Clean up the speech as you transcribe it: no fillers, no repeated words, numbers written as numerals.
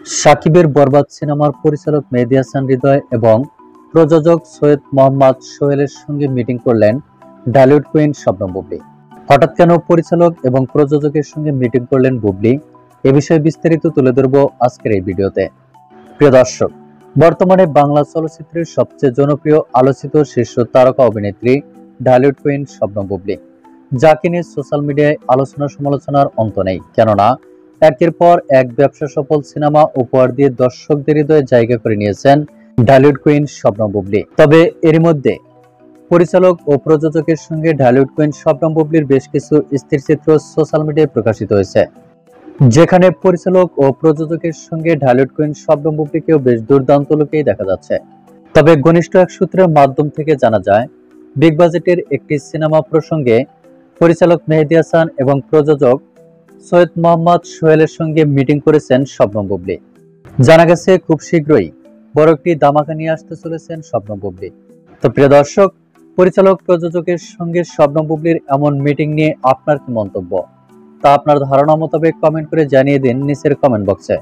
সাকিবের বরবাদ সিনেমার পরিচালক মেহেদী হাসান হৃদয় এবং প্রযোজক সৈয়দ মোহাম্মদ সোহেলের সঙ্গে মিটিং করলেন ঢালিউড কুইন শবনম বুবলী। হঠাৎ কেন পরিচালক এবং প্রযোজকের সঙ্গে মিটিং করলেন বুবলী, এ বিষয়ে বিস্তারিত তুলে ধরব আজকের এই ভিডিওতে। প্রিয় দর্শক, বর্তমানে বাংলা চলচ্চিত্রের সবচেয়ে জনপ্রিয় আলোচিত শীর্ষ তারকা অভিনেত্রী ঢালিউড কুইন শবনম বুবলী, যাকে নিয়ে সোশ্যাল মিডিয়ায় আলোচনা সমালোচনার অন্ত নেই। কেননা একের পর এক ব্যবসা সফল সিনেমা উপহার দিয়ে দর্শকদের হৃদয়ে জায়গা করে নিয়েছেন ঢালিউড কুইন শবনম বুবলী। তবে এরই মধ্যে পরিচালক ও প্রযোজকের সঙ্গে ঢালিউড কুইন শবনম বুবলীর বেশ কিছু স্থিরচিত্র সোশ্যাল মিডিয়ায় প্রকাশিত হয়েছে, যেখানে পরিচালক ও প্রযোজকের সঙ্গে ঢালিউড কুইন শবনম বুবলীকেও বেশ দুর্দান্ত লুকেই দেখা যাচ্ছে। তবে ঘনিষ্ঠ এক সূত্রের মাধ্যম থেকে জানা যায়, বিগ বাজেটের একটি সিনেমা প্রসঙ্গে পরিচালক মেহেদী হাসান এবং প্রযোজক সৈয়দ মোহাম্মদ সোহেলের সঙ্গে মিটিং করেছেন শবনম বুবলী। জানা গেছে খুব শীঘ্রই বড় একটি ধামাকা নিয়ে আসতে চলেছেন শবনম বুবলী। তো প্রিয় দর্শক, পরিচালক প্রযোজকের সঙ্গে শবনম বুবলীর এমন মিটিং নিয়ে আপনার কি মন্তব্য, তা আপনার ধারণা মোতাবেক কমেন্ট করে জানিয়ে দিন নিচের কমেন্ট বক্সে।